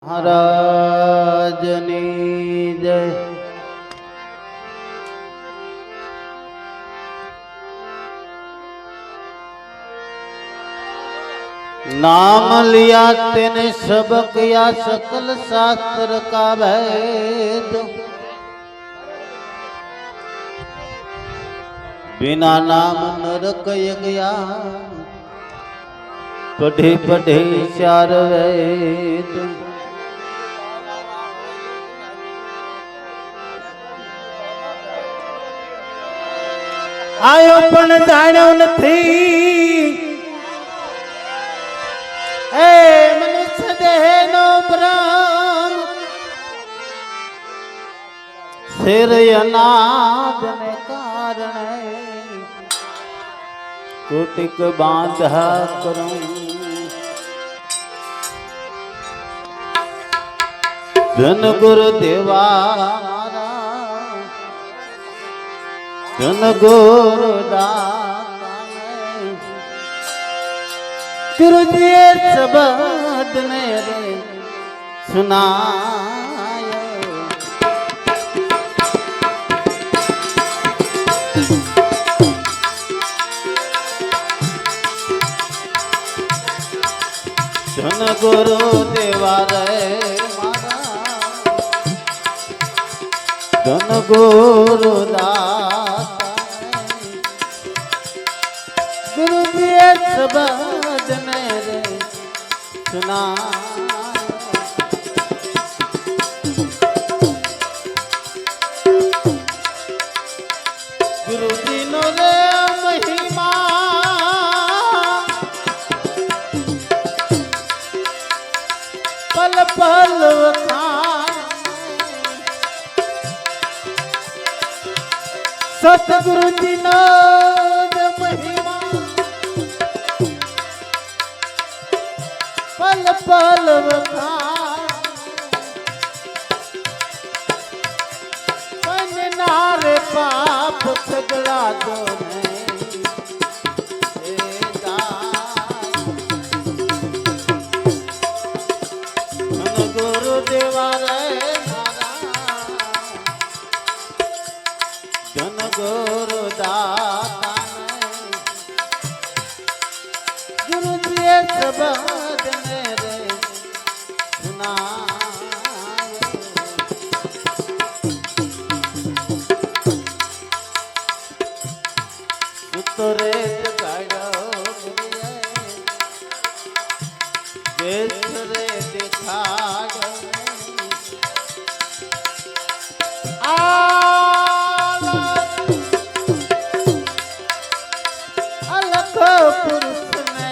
महाराजनी जय। नाम लिया तेने सबक या सकल शास्त्र का भेद, बिना नाम नरक गया पढ़े पढ़े चार वेद। आयो पण जाण्यो નથી ए मनुष्य देह नो ब्रह्म, सिर अनाद ने कारण कोटिक बांधा करूं। धन गुरु देवा धन गुरु गुरु जी शब्द मेरे सुनायो। धन गुरु देवा रे मारा धन गुरु दाता गुरु जी शब्द मेरे सुना। गुरु जी नो रे महिमा पल पल सतगुरु जी नो महिमा पल पल मन नारे पाप सगला दो गुरु देवा रे धन गुरु दाता गुरु जी शब्द मेरे सुना। सुतरे जगाड़ो बेसरे दिखाड़ो अलख पुरुष ने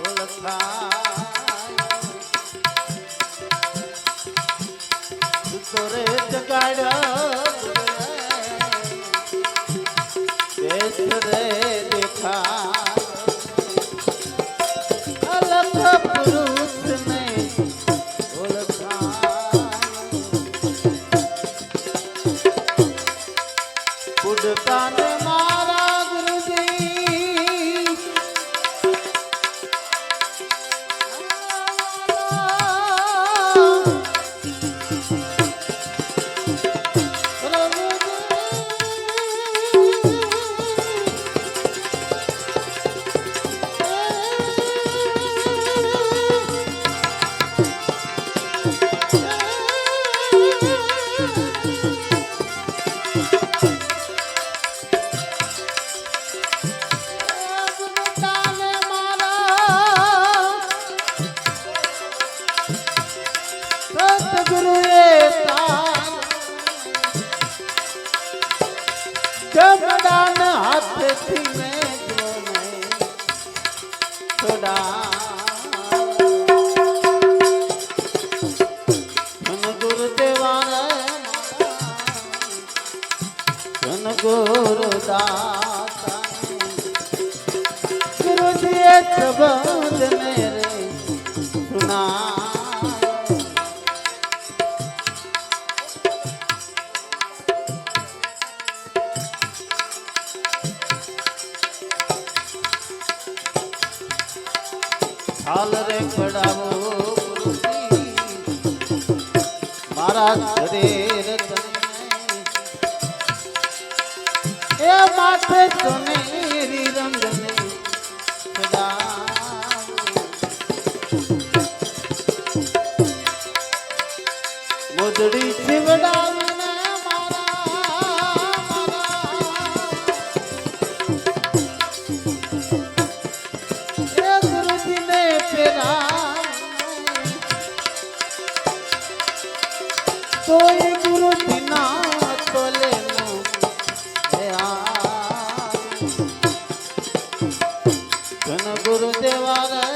ओळखा। सुतरे जगाड़ो बेसरे दिखा अलख पुरुष ने ओळखा। बुढ़ता ने मारा गुरु जी सतगुरु जमदान हाथ थी में थोड़ा धन गुरु देवा धन गुरु दाता गुरु जी शब्द मेरे सुना। हाल रे पड़ावो મારા શરીર એ માથે સોનેરી રંગને મુદડી શિવડાવીને એ ગુરુજીને ફેરા કોઈ ગુરુજી ના તોલે ધન ગુરુદેવા રે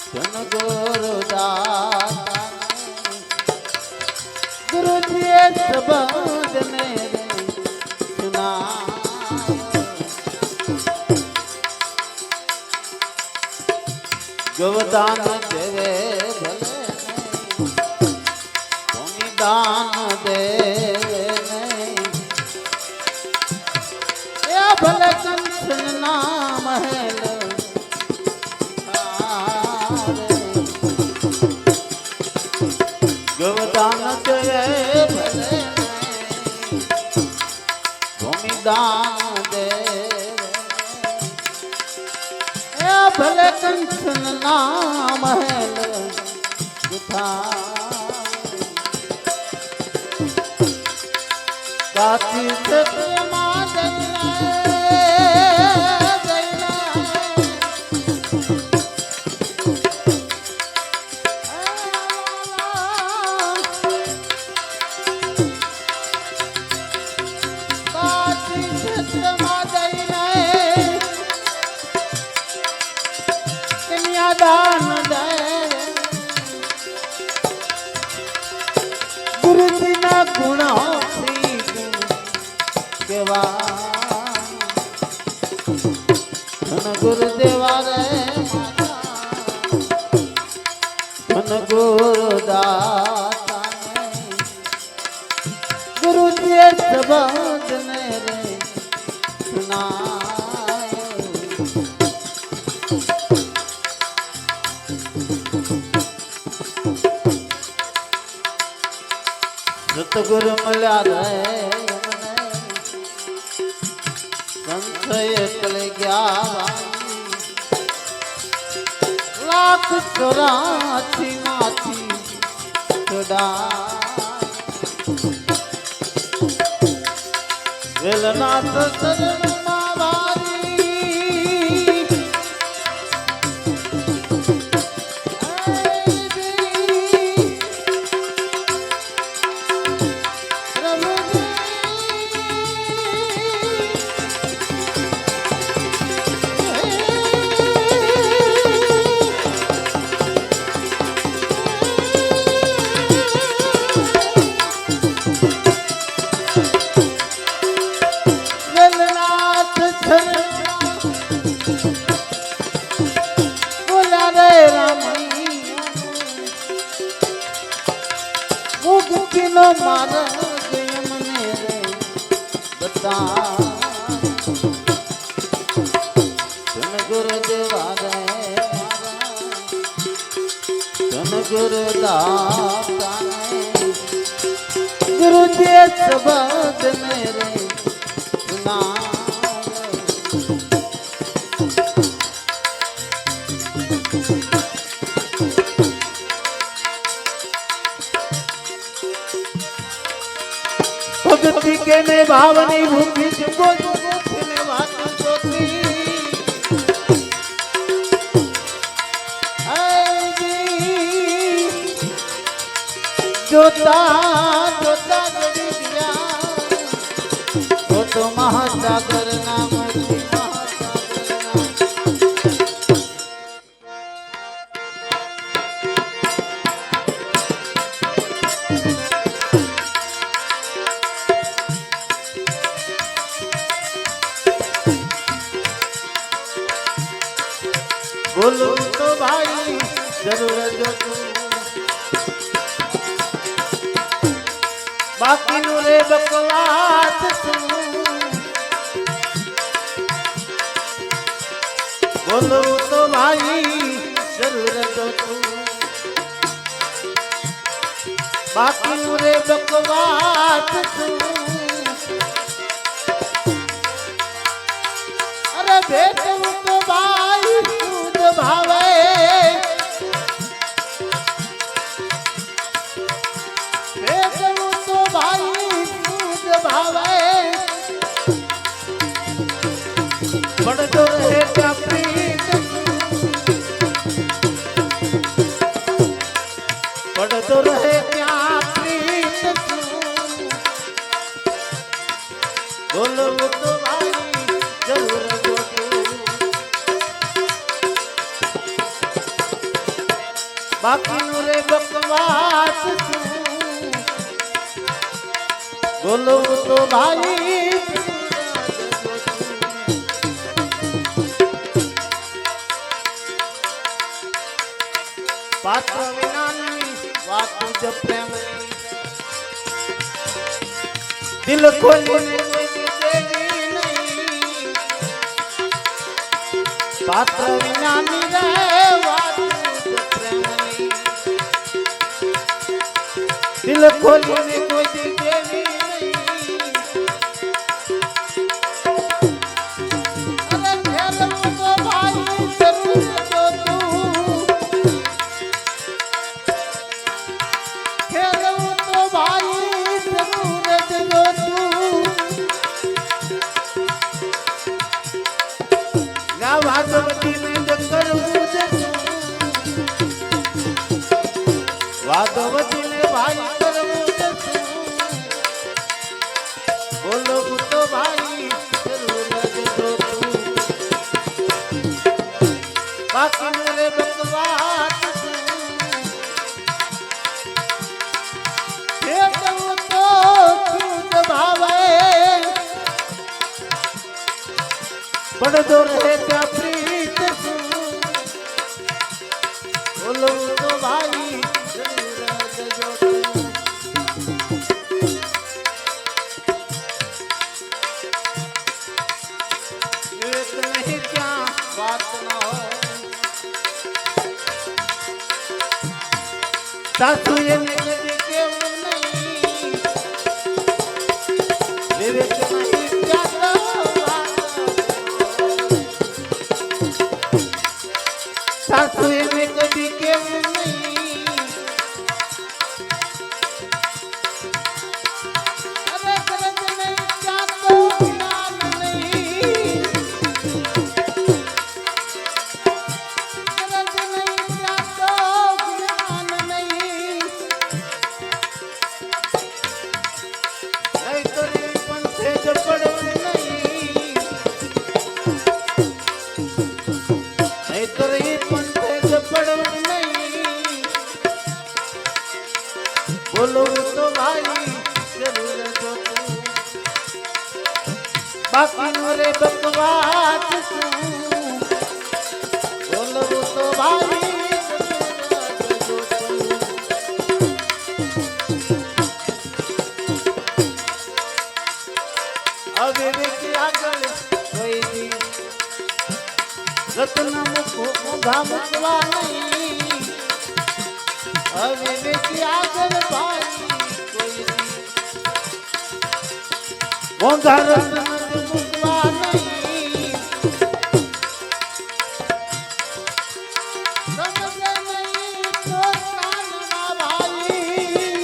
ધન ગુરુદાતા ગુરુજીએ શબ્દને સુના ગવદાન દેવે ભલે દાન દેવે એ ભલે કંચન ના મહેલ ગવદાન દેવે ભલે ભૂમિ દાન દેવે એ ભલે કંચન ના મહેલ કાચી સત્યમાં દાન દે ગુરુજીના ગુણો ધન ગુરુદેવા રે ધન ગુરુદાતા ગુરુજીએ શબ્દને રે સુના સતગુરુ મળ્યા રે સંશય કલે ગયા લાખ 84 માંથી છોડા વેલનાથ શરણમાં વારી મુક્તિનો માર્ગ મને રે બતા ધન ગુરુદેવા રે ધન ગુરુદાતા ગુરુજીએ શબ્દને રે સુના भक्ति के ने भावनी भूमि को ने वात जोती जोता जोता गड़ी दिया तो महासागर नाम बोलो तो भाई जरूर जो तू बाकी नु रे बकवास सुन बोलो तो भाई जरूर जो तू બાકી રે બકવાસ તું અરે ભેટવું તો ભાઈ શુદ્ધ ભાવે ભેટવું તો ભાઈ શુદ્ધ ભાવે પડતો રહે ત્યાં પ્રીત પડતો રહે ત્યાં પ્રીત બોલવું તો ભાઈ જરૂર બાકી રે બકવાસ બોલવું તો ભાઈ પાત્ર વિનાની વાતો જ પ્રેમ દિલ ખોલીને કોઈ દેવી નહીં પાત્ર વિનાની રે વાતો જ પ્રેમ દિલ ખોલીને કોઈ દેવી નહીં અરે ફેરવું તો ભાઈ જરૂર તો તું ફેરવું તો ભાઈ જરૂર જો તું ના વાદવતીને જ કરવું જ વાદવતીને ભાઈ કરવું જ બોલવું તો ભાઈ જરૂર જ જો તું બાકી રે બકવાસ ભેટવું તો શુદ્ધ ભાવે પડતો રહે ત્યાં પ્રીત બોલવું તો ભાઈ જરૂર જ જો તું વિવેક નહીં ત્યાં વાત ન હોય સાસુ એને કદી કેવું નહીં વિવેક નહીં ત્યાં સાસુ એને કદી કેવું નહીં અરે કરજ નહીં ત્યાં તો જ્ઞાન નહીં કરજ નહીં ત્યાં તો જ્ઞાન નહીં નહીંતર એ પંથે જ પડવું નહીં નહીંતર એ પંથે જ પડવું નહીં બોલવું તો ભાઈ જરૂર જો તું બાકી રે બકવાસ બોલવું તો ભાઈ જરૂર જો તું અવિવેકી આગળ કોઈ દી રત્ન મુખા મૂકવા નહીં અવિવેકી આગળ ભાઈ કોઈ દી મોંઘા રત્ન મૂકવા નહીં સમજે નહીં તો કાનમાં ભાઈ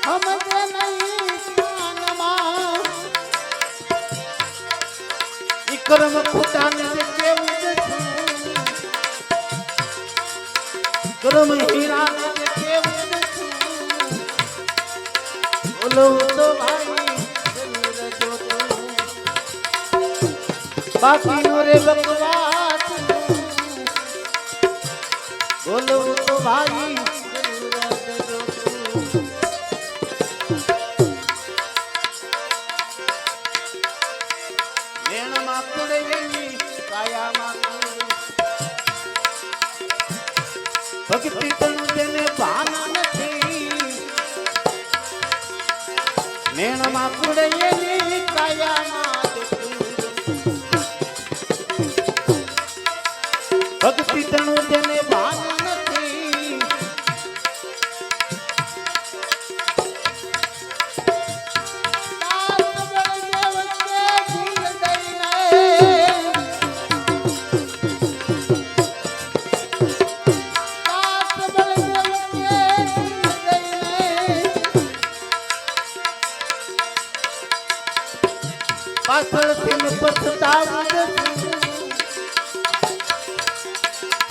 સમજે નહીં કાનમાં ઈ કર્મ ખોટાને જે કેવું જ છું કર્મ હીરાને જે કેવું જ છું બોલવું તો ભાઈ જરૂર જો તું બાકી રે બકવાસ બોલવું તો ભાઈ જરૂર જો તું વેણમાં કુડવેલી કાયામાં ભક્તિ તનું તેને ભાન નથી મેણમાં કુડવેલી કાયામાં ભક્તિ તનું તેને ભાન નથી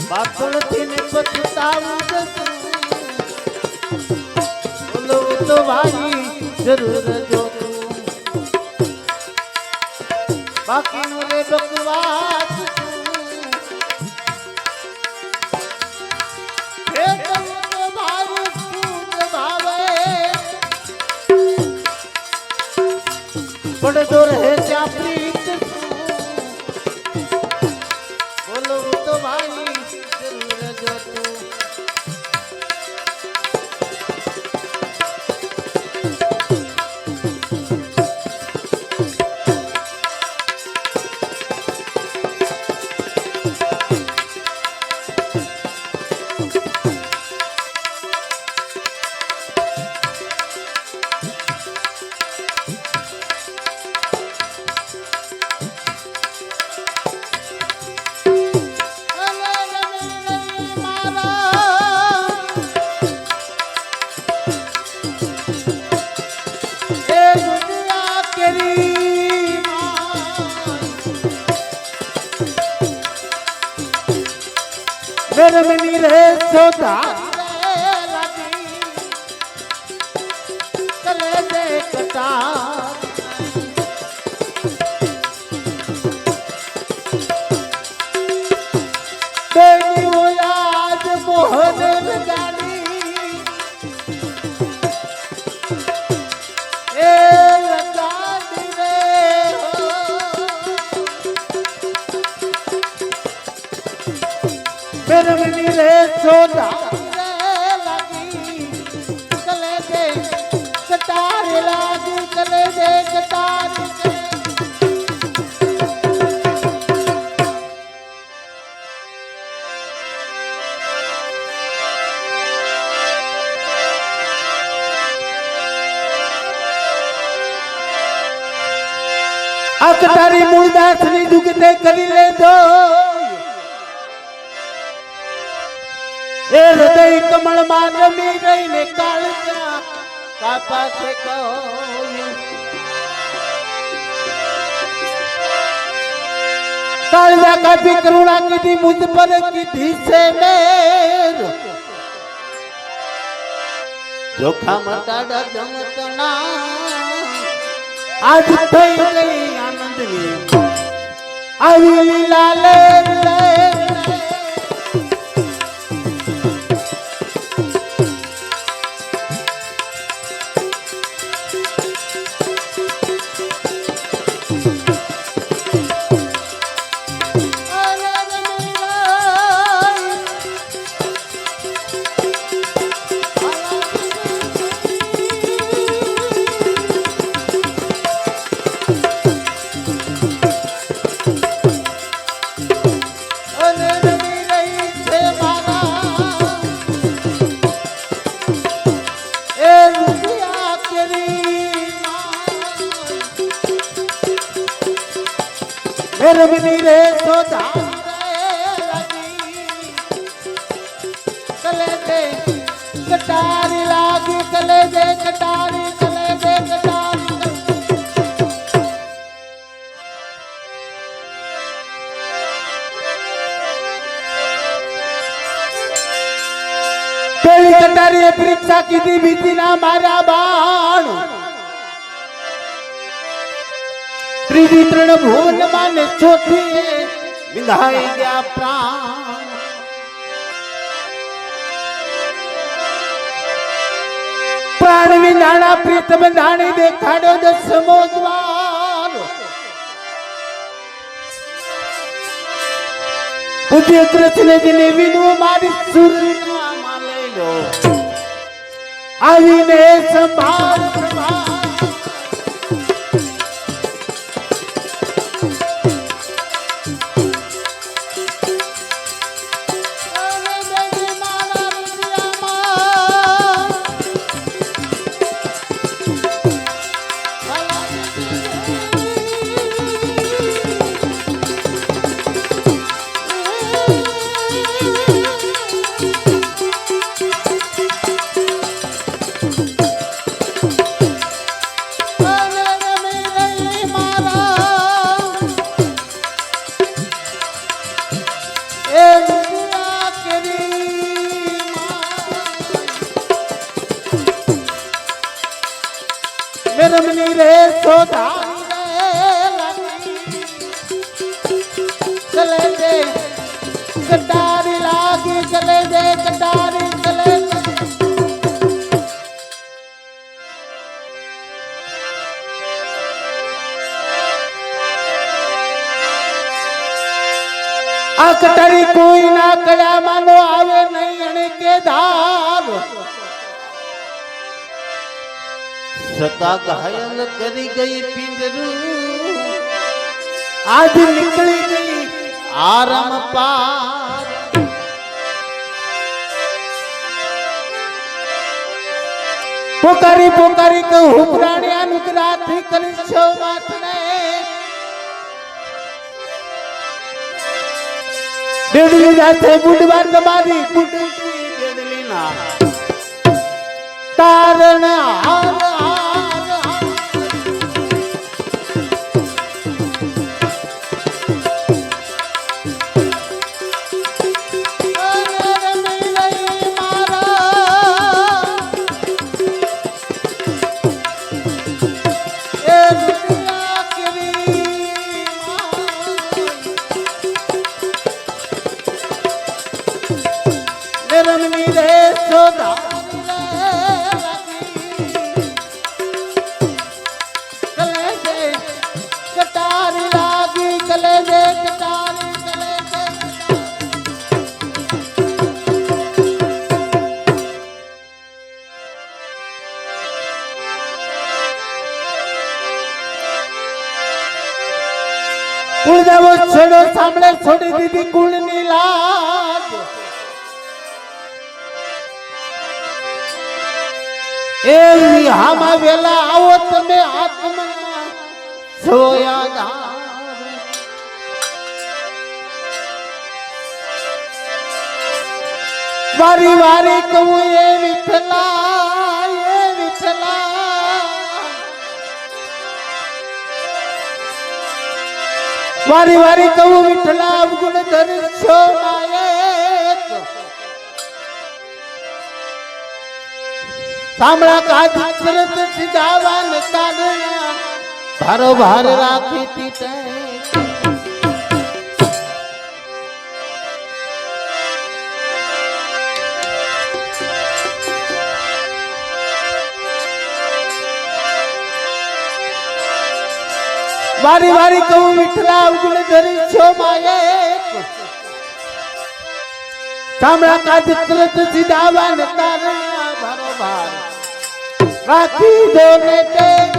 પાછળથી ને પછતાવું જશું બોલવું તો ભાઈ જરૂર જોતું બાકીનું રે બકવાસ પડદો રહે ત્યાં પ્રીત બોલવું તો ભાઈ જરૂર જોતું મેરમની રે સોદા કરે દે કટા બેની ઓલાદ મોહન લગાડી એ લગાડી રે મેરમની રે સોદા લાગી કલે દે કટાર લાગી કલે દે કટાર આ કટારી મૂળદાસ ની દુગતે કરી લેજો એ હૃદય કમળ માં રમી રહીને કાળજા કાપા છે કાળજા કાપી કરુણા કીધી મુझ પર કીધી છે મેર જોખા મટાડા જમતના આજ થઈ ગઈ આનંદની આવી લીલા લે મેરમની રે સોદા કલે દે કટારી લાગી કલે દે કટારી કલે દે કટારી પેલી કટારીએ પરીક્ષા કીધી વીતીના મારા બાણ ત્રીજી ત્રણ ભુવન માને ચોથી વિંધાઈ ગયા પ્રાણ પ્રાણ વિંધાણા પ્રીત બંધાણી દેખાડો દસમો દ્વાર પૂજ્ય કૃષ્ણ જીને વિનવું મારી સુરમાં લઈ લો આવીને સંભાળ પ્રભા चले जे कटारी लागी चले जे कटारी चले आ कटारी कोई ना कया मानो आवे नहीं अणे के धार सता घायल करी गई पिंजरू आज निकली गई आराम पार पोकारी पोकारी को हुपराणी अनुग्रह थी करी छो माथने बेडली जाते बुढ़वा तुम्हारी बुढ़ी बेडली ना तारण हार कुल जावो छेड़ो सामने छोड़ी दीदी कुल नीलाज ए हम वेला आओ तमे आत्मा सोया वारी वारी कहूँ ये विठला वारी वारी कहूँ विठला अवगुण धर छो नायक सामड़ा का सरत सिधावान काढ़ना भारो भार राखी तीते वारी वारी कहूँ विठला अवगुण धरी छो मायक सामड़ा का चित्रत सिधावान तारणा भारो भार राखी दोने टेक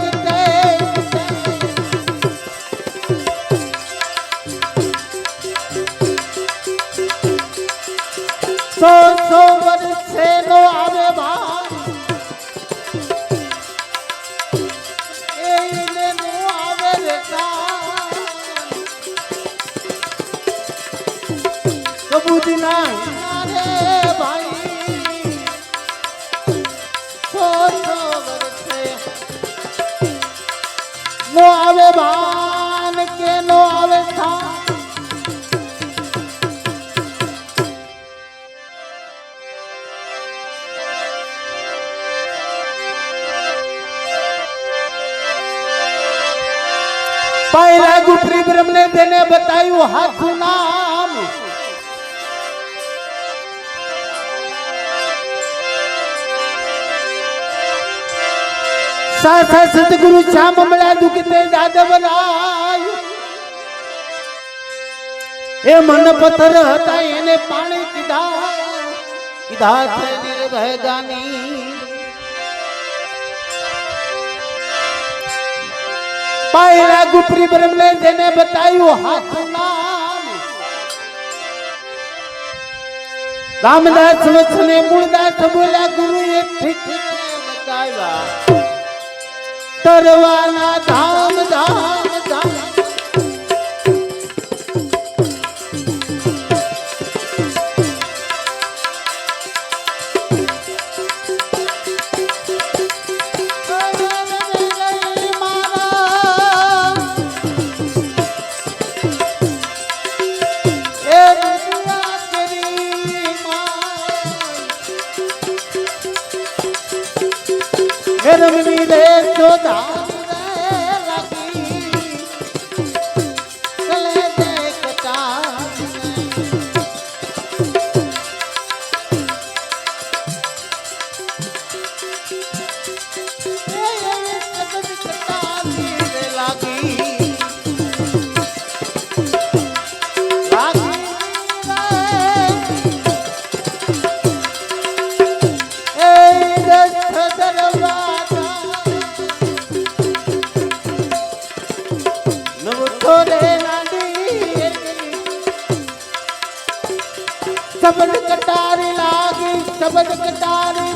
सौ वर्षे नो आवे भार कबूदी ना रे भाई सो वर्षे नो आवे भान के नो आवे था पहला गुफरी ब्रह्म ने देने बतायु हाथ नाम साथ सतगुरु श्याम મળ્યા દુખતે જાદવરાય એ મન પથ્થર હતા એને પાણી કીધા કીધા છે નિર્ભય ગાની પાયલા ગુફરી બ્રહ્મને જેને બતાવ્યું હાથ નામ રામદાસ વચને મૂળદાસ બોલ્યા ગુરુએ ઠીક બતાવ્યા तरवाना धाम धाम धाम रमनी रे सोदा શબદ કટારી લાગી શબદ કટારી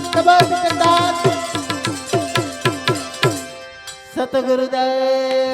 સતગુરુદેવ